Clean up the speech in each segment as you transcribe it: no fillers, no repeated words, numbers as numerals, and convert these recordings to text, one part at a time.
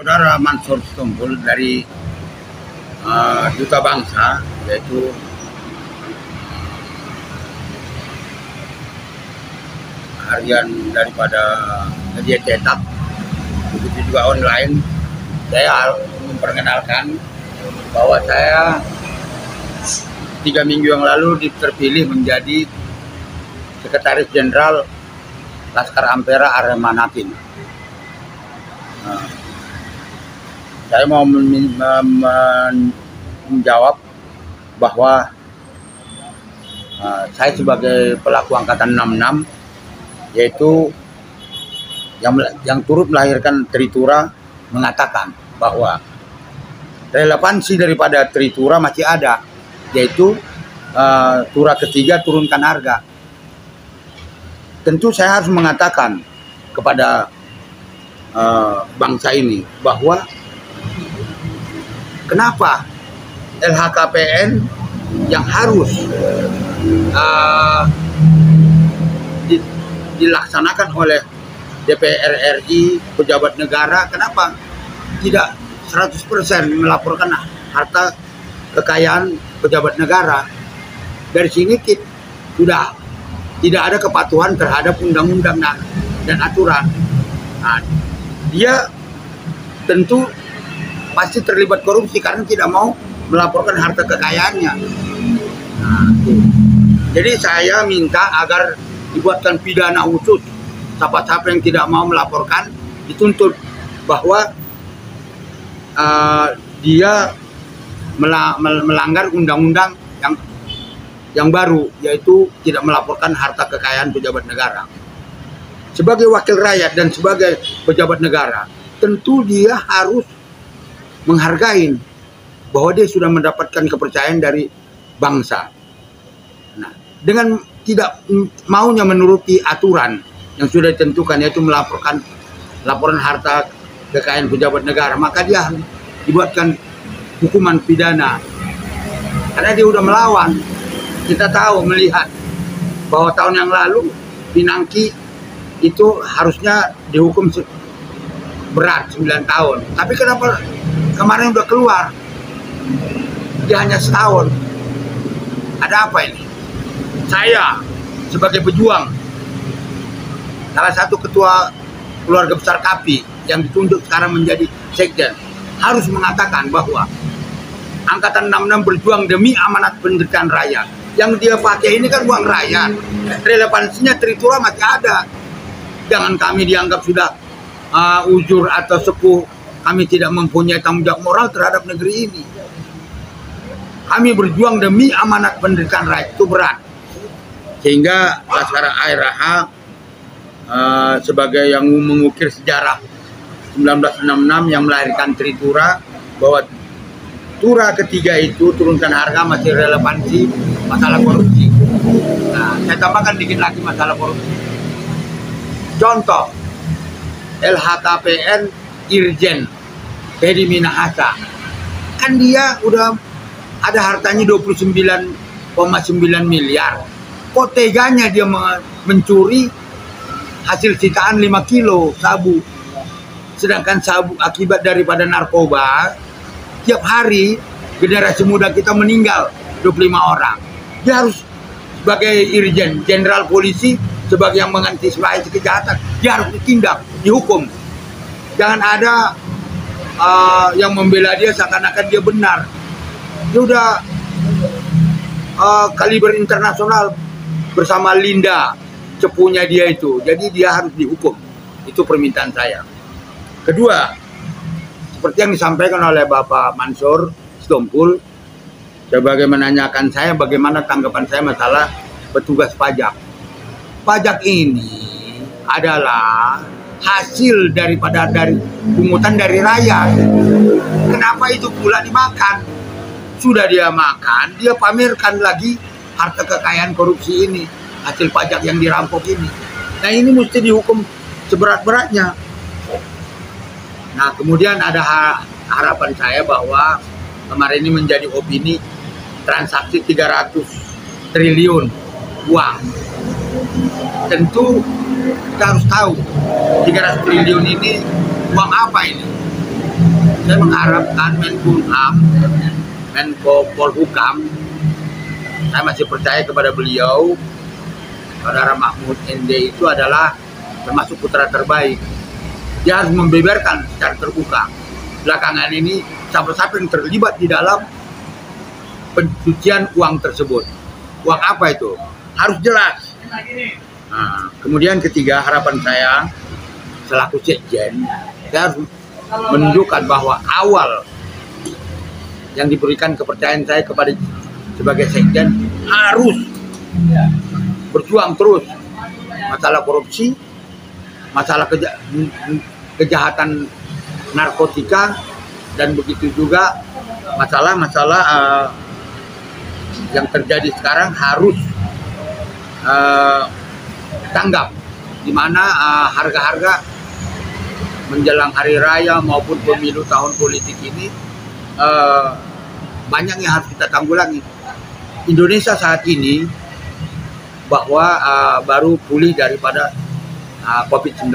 Saudara Mansur Stumpul dari Duta Bangsa, yaitu harian daripada media cetak, begitu juga online. Saya memperkenalkan bahwa saya 3 minggu yang lalu terpilih menjadi Sekretaris Jenderal Laskar Ampera Arema Nakin. Saya mau menjawab bahwa saya sebagai pelaku Angkatan 66, yaitu yang turut melahirkan Tritura, mengatakan bahwa relevansi daripada Tritura masih ada, yaitu Tura ketiga turunkan harga. Tentu saya harus mengatakan kepada bangsa ini bahwa kenapa LHKPN yang harus dilaksanakan oleh DPR RI, pejabat negara, kenapa tidak 100% melaporkan harta kekayaan pejabat negara? Dari sini sudah tidak ada kepatuhan terhadap undang-undang dan aturan. Nah, dia tentu pasti terlibat korupsi karena tidak mau melaporkan harta kekayaannya. Nah, jadi saya minta agar dibuatkan pidana khusus. Siapa-siapa yang tidak mau melaporkan dituntut bahwa dia melanggar undang-undang yang baru, yaitu tidak melaporkan harta kekayaan pejabat negara. Sebagai wakil rakyat dan sebagai pejabat negara, tentu dia harus menghargai bahwa dia sudah mendapatkan kepercayaan dari bangsa. Nah, dengan tidak maunya menuruti aturan yang sudah ditentukan, yaitu melaporkan laporan harta kekayaan pejabat negara, maka dia dibuatkan hukuman pidana karena dia sudah melawan. Kita tahu, melihat bahwa tahun yang lalu Pinangki itu harusnya dihukum berat 9 tahun, tapi kenapa kemarin udah keluar dia hanya setahun? Ada apa ini? Saya sebagai pejuang, salah satu ketua keluarga besar KAPI yang ditunjuk sekarang menjadi sekjen, harus mengatakan bahwa Angkatan 66 berjuang demi amanat penderitaan rakyat. Yang dia pakai ini kan uang rakyat, relevansinya Tritura masih ada. Jangan kami dianggap sudah ujur atau sepuh, kami tidak mempunyai tanggung jawab moral terhadap negeri ini. Kami berjuang demi amanat penderitaan rakyat, itu berat. Sehingga Laskar ARH sebagai yang mengukir sejarah 1966 yang melahirkan Tritura, bahwa Tura ketiga itu turunkan harga masih relevansi masalah korupsi. Nah, saya tambahkan dikit lagi masalah korupsi. Contoh, LHKPN Irjen Teddy Minahasa, kan dia udah ada hartanya 29,9 miliar. Kok teganya dia mencuri hasil sitaan 5 kilo sabu. Sedangkan sabu akibat daripada narkoba, tiap hari generasi muda kita meninggal 25 orang. Dia harus sebagai Irjen Jenderal Polisi, sebagai yang mengantisipasi kejahatan, dia harus ditindak, dihukum. Jangan ada yang membela dia seakan-akan dia benar. Dia udah kaliber internasional bersama Linda, cepunya dia itu. Jadi dia harus dihukum. Itu permintaan saya. Kedua, seperti yang disampaikan oleh Bapak Mansur Stumpul, sebagai menanyakan saya bagaimana tanggapan saya masalah petugas pajak. Pajak ini adalah hasil dari pungutan dari rakyat. Kenapa itu pula dimakan? Sudah dia makan, dia pamerkan lagi harta kekayaan korupsi ini, hasil pajak yang dirampok ini. Nah, ini mesti dihukum seberat-beratnya. Nah, kemudian ada harapan saya bahwa kemarin ini menjadi opini transaksi 300 triliun uang. Tentu kita harus tahu 300 triliun ini uang apa ini. saya mengharapkan Menko Polhukam, saya masih percaya kepada beliau. Saudara Mahfud MD itu adalah termasuk putra terbaik. Dia harus membeberkan secara terbuka. Belakangan ini siapa-siapa yang terlibat di dalam pencucian uang tersebut. Uang apa itu? Harus jelas. Nah, kemudian ketiga, harapan saya selaku sekjen, saya harus menunjukkan bahwa awal yang diberikan kepercayaan saya kepada sebagai sekjen harus berjuang terus masalah korupsi, masalah kejahatan narkotika, dan begitu juga masalah-masalah yang terjadi sekarang harus tanggap, di mana harga-harga menjelang hari raya maupun pemilu tahun politik ini banyak yang harus kita tanggulangi. Indonesia saat ini bahwa baru pulih daripada COVID-19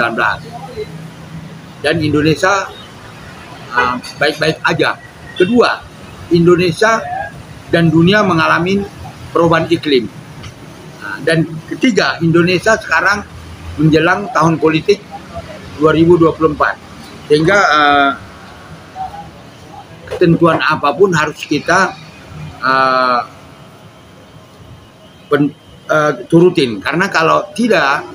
dan Indonesia baik-baik aja. Kedua, Indonesia dan dunia mengalami perubahan iklim. Dan ketiga, Indonesia sekarang menjelang tahun politik 2024, sehingga ketentuan apapun harus kita turutin, karena kalau tidak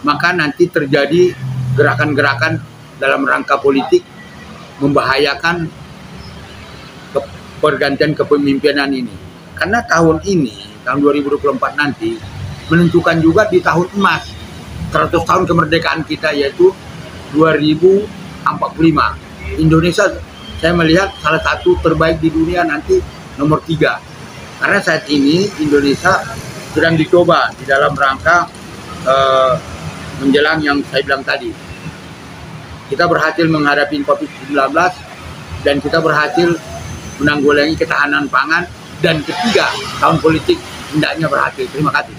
maka nanti terjadi gerakan-gerakan dalam rangka politik membahayakan pergantian kepemimpinan ini. Karena tahun ini, tahun 2024 nanti menentukan juga di tahun emas 100 tahun kemerdekaan kita, yaitu 2045. Indonesia saya melihat salah satu terbaik di dunia nanti, nomor 3. Karena saat ini Indonesia sedang dicoba di dalam rangka menjelang yang saya bilang tadi. Kita berhasil menghadapi COVID-19 dan kita berhasil menanggulangi ketahanan pangan, dan ketiga, tahun politik hendaknya berhasil. Terima kasih.